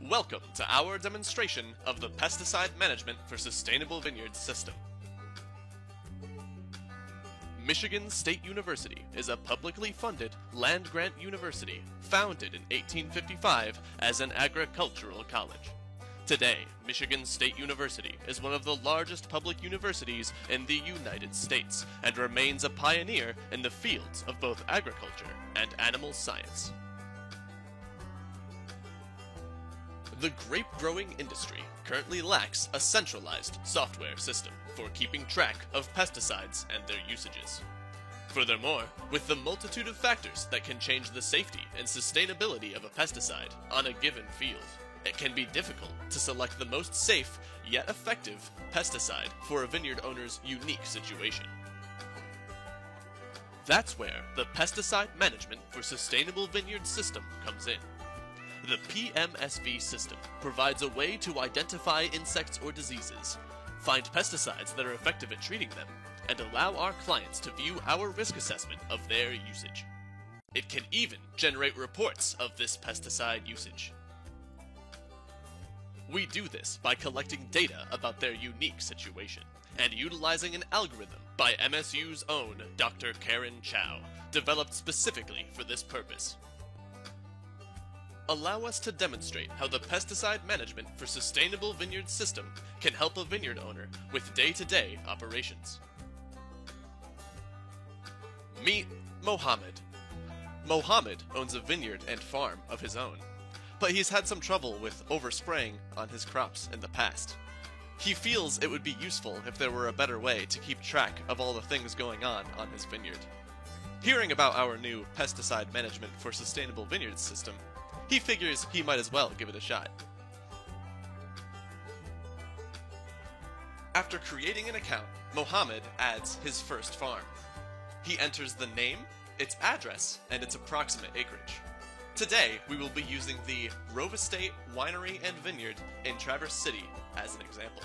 Welcome to our demonstration of the Pesticide Management for Sustainable Vineyards system. Michigan State University is a publicly funded land-grant university founded in 1855 as an agricultural college. Today, Michigan State University is one of the largest public universities in the United States and remains a pioneer in the fields of both agriculture and animal science. The grape growing industry currently lacks a centralized software system for keeping track of pesticides and their usages. Furthermore, with the multitude of factors that can change the safety and sustainability of a pesticide on a given field, it can be difficult to select the most safe yet effective pesticide for a vineyard owner's unique situation. That's where the Pesticide Management for Sustainable Vineyards system comes in. The PMSV system provides a way to identify insects or diseases, find pesticides that are effective at treating them, and allow our clients to view our risk assessment of their usage. It can even generate reports of this pesticide usage. We do this by collecting data about their unique situation and utilizing an algorithm by MSU's own Dr. Karen Chow, developed specifically for this purpose. Allow us to demonstrate how the Pesticide Management for Sustainable Vineyards system can help a vineyard owner with day-to-day operations. Meet Mohammed. Mohammed owns a vineyard and farm of his own, but he's had some trouble with overspraying on his crops in the past. He feels it would be useful if there were a better way to keep track of all the things going on his vineyard. Hearing about our new Pesticide Management for Sustainable Vineyards system, he figures he might as well give it a shot. After creating an account, Mohammed adds his first farm. He enters the name, its address, and its approximate acreage. Today, we will be using the Rove Estate Winery and Vineyard in Traverse City as an example.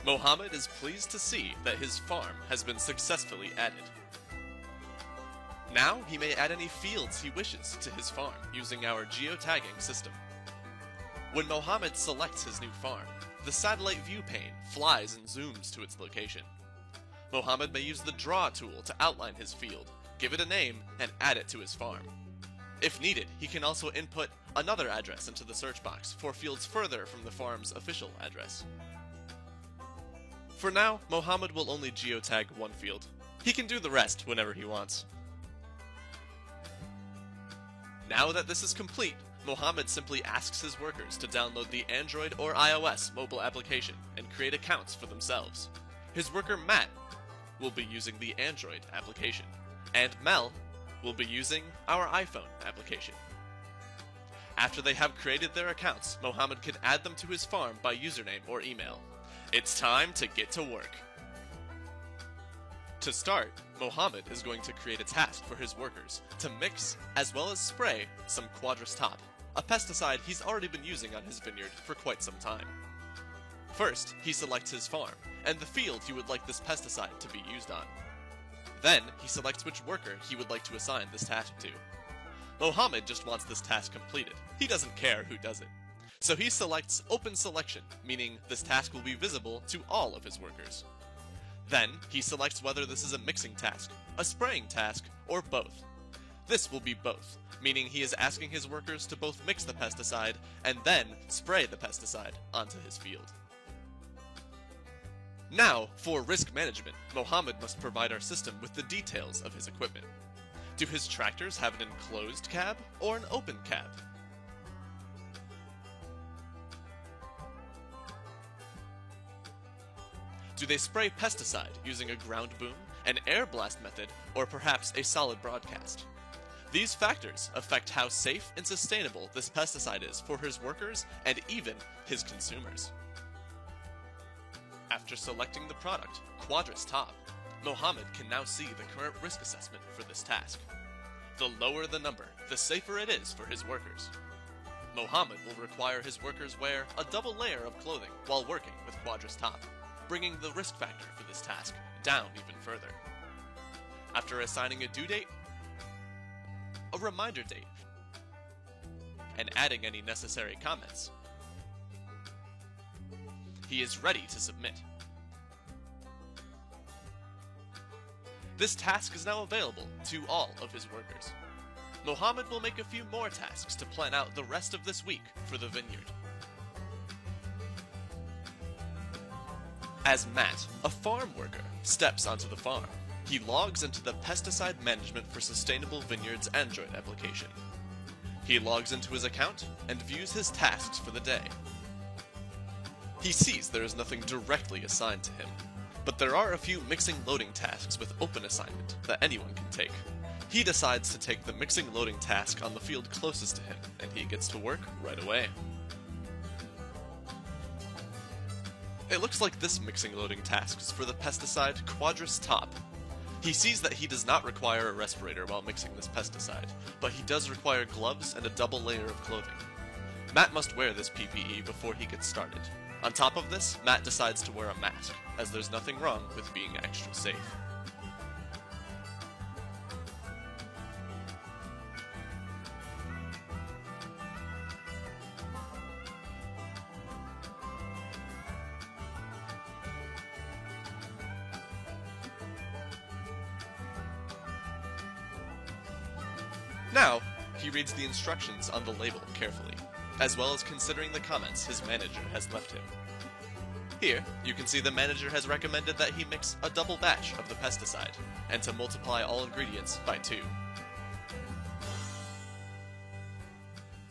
Mohammed is pleased to see that his farm has been successfully added. Now he may add any fields he wishes to his farm using our geotagging system. When Mohammed selects his new farm, the satellite view pane flies and zooms to its location. Mohammed may use the draw tool to outline his field, give it a name, and add it to his farm. If needed, he can also input another address into the search box for fields further from the farm's official address. For now, Mohammed will only geotag one field. He can do the rest whenever he wants. Now that this is complete, Mohammed simply asks his workers to download the Android or iOS mobile application and create accounts for themselves. His worker Matt will be using the Android application, and Mel will be using our iPhone application. After they have created their accounts, Mohammed can add them to his farm by username or email. It's time to get to work. To start, Mohammed is going to create a task for his workers to mix as well as spray some Quadris Top, a pesticide he's already been using on his vineyard for quite some time. First, he selects his farm and the field he would like this pesticide to be used on. Then, he selects which worker he would like to assign this task to. Mohammed just wants this task completed. He doesn't care who does it. So he selects Open Selection, meaning this task will be visible to all of his workers. Then, he selects whether this is a mixing task, a spraying task, or both. This will be both, meaning he is asking his workers to both mix the pesticide and then spray the pesticide onto his field. Now, for risk management, Mohammed must provide our system with the details of his equipment. Do his tractors have an enclosed cab or an open cab? Do they spray pesticide using a ground boom, an air blast method, or perhaps a solid broadcast? These factors affect how safe and sustainable this pesticide is for his workers and even his consumers. After selecting the product, Quadris Top, Mohammed can now see the current risk assessment for this task. The lower the number, the safer it is for his workers. Mohammed will require his workers wear a double layer of clothing while working with Quadris Top, bringing the risk factor for this task down even further. After assigning a due date, a reminder date, and adding any necessary comments. He is ready to submit. This task is now available to all of his workers. Mohammed will make a few more tasks to plan out the rest of this week for the vineyard. As Matt, a farm worker, steps onto the farm, he logs into the Pesticide Management for Sustainable Vineyards Android application. He logs into his account and views his tasks for the day. He sees there is nothing directly assigned to him, but there are a few mixing loading tasks with open assignment that anyone can take. He decides to take the mixing loading task on the field closest to him, and he gets to work right away. It looks like this mixing loading task is for the pesticide Quadris Top. He sees that he does not require a respirator while mixing this pesticide, but he does require gloves and a double layer of clothing. Matt must wear this PPE before he gets started. On top of this, Matt decides to wear a mask, as there's nothing wrong with being extra safe. Now, he reads the instructions on the label carefully, as well as considering the comments his manager has left him. Here, you can see the manager has recommended that he mix a double batch of the pesticide, and to multiply all ingredients by 2.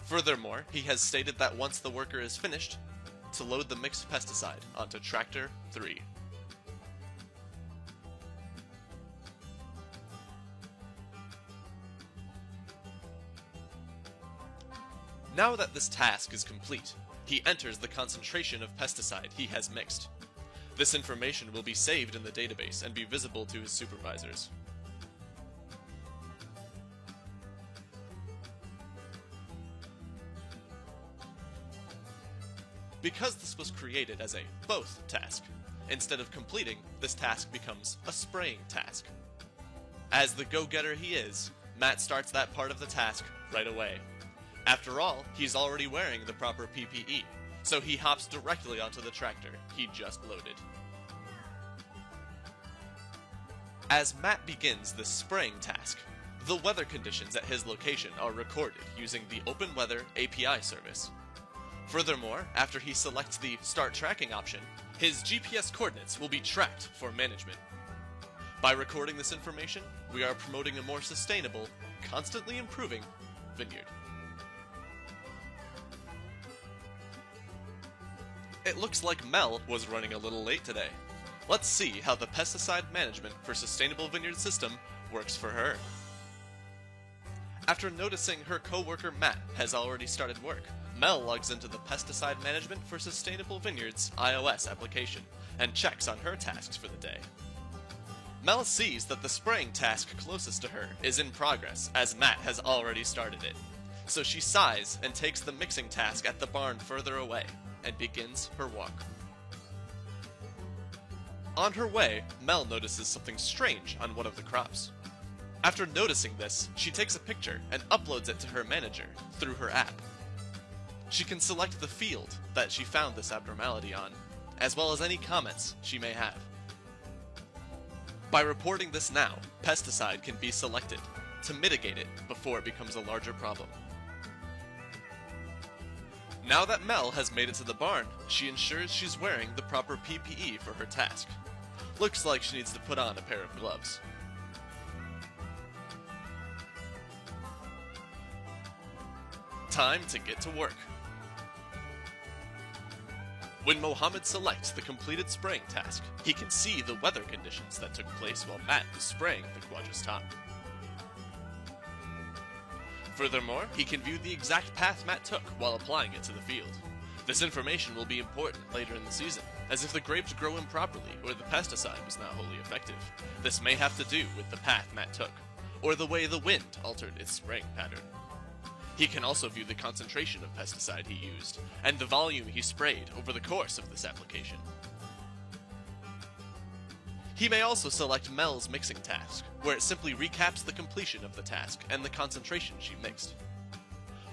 Furthermore, he has stated that once the worker is finished, to load the mixed pesticide onto Tractor 3. Now that this task is complete, he enters the concentration of pesticide he has mixed. This information will be saved in the database and be visible to his supervisors. Because this was created as a both task, instead of completing, this task becomes a spraying task. As the go-getter he is, Matt starts that part of the task right away. After all, he's already wearing the proper PPE, so he hops directly onto the tractor he just loaded. As Matt begins this spraying task, the weather conditions at his location are recorded using the Open Weather API service. Furthermore, after he selects the Start Tracking option, his GPS coordinates will be tracked for management. By recording this information, we are promoting a more sustainable, constantly improving vineyard. It looks like Mel was running a little late today. Let's see how the Pesticide Management for Sustainable Vineyard system works for her. After noticing her co-worker Matt has already started work, Mel logs into the Pesticide Management for Sustainable Vineyards iOS application and checks on her tasks for the day. Mel sees that the spraying task closest to her is in progress as Matt has already started it. So she sighs and takes the mixing task at the barn further away and begins her walk. On her way, Mel notices something strange on one of the crops. After noticing this, she takes a picture and uploads it to her manager through her app. She can select the field that she found this abnormality on, as well as any comments she may have. By reporting this now, pesticide can be selected to mitigate it before it becomes a larger problem. Now that Mel has made it to the barn, she ensures she's wearing the proper PPE for her task. Looks like she needs to put on a pair of gloves. Time to get to work. When Mohammed selects the completed spraying task, he can see the weather conditions that took place while Matt was spraying the Quadris Top. Furthermore, he can view the exact path Matt took while applying it to the field. This information will be important later in the season, as if the grapes grow improperly or the pesticide was not wholly effective. This may have to do with the path Matt took, or the way the wind altered its spraying pattern. He can also view the concentration of pesticide he used, and the volume he sprayed over the course of this application. He may also select Mel's mixing task, where it simply recaps the completion of the task and the concentration she mixed.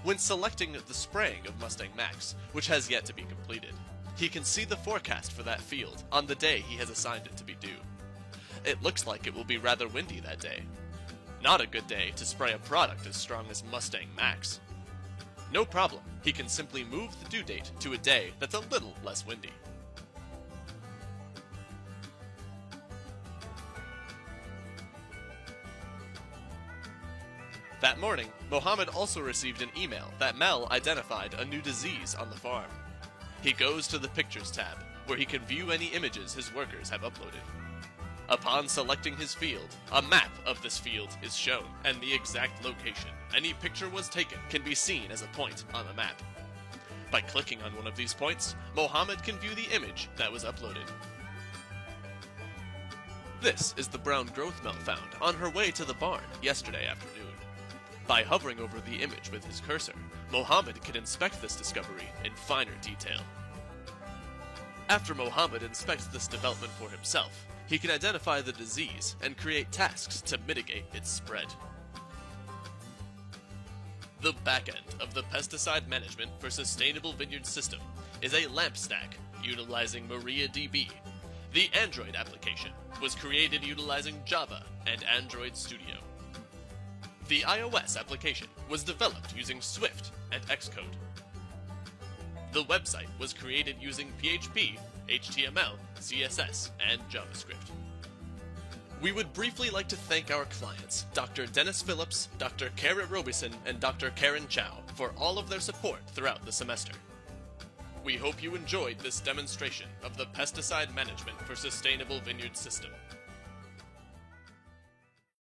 When selecting the spraying of Mustang Max, which has yet to be completed, he can see the forecast for that field on the day he has assigned it to be due. It looks like it will be rather windy that day. Not a good day to spray a product as strong as Mustang Max. No problem, he can simply move the due date to a day that's a little less windy. That morning, Mohammed also received an email that Mel identified a new disease on the farm. He goes to the Pictures tab, where he can view any images his workers have uploaded. Upon selecting his field, a map of this field is shown, and the exact location any picture was taken can be seen as a point on the map. By clicking on one of these points, Mohammed can view the image that was uploaded. This is the brown growth Mel found on her way to the barn yesterday afternoon. By hovering over the image with his cursor, Mohammed can inspect this discovery in finer detail. After Mohammed inspects this development for himself, he can identify the disease and create tasks to mitigate its spread. The backend of the pesticide management for sustainable vineyard system is a LAMP stack utilizing MariaDB. The Android application was created utilizing Java and Android Studio. The iOS application was developed using Swift and Xcode. The website was created using PHP, HTML, CSS, and JavaScript. We would briefly like to thank our clients, Dr. Dennis Phillips, Dr. Kara Robison, and Dr. Karen Chow, for all of their support throughout the semester. We hope you enjoyed this demonstration of the pesticide management for sustainable vineyard system.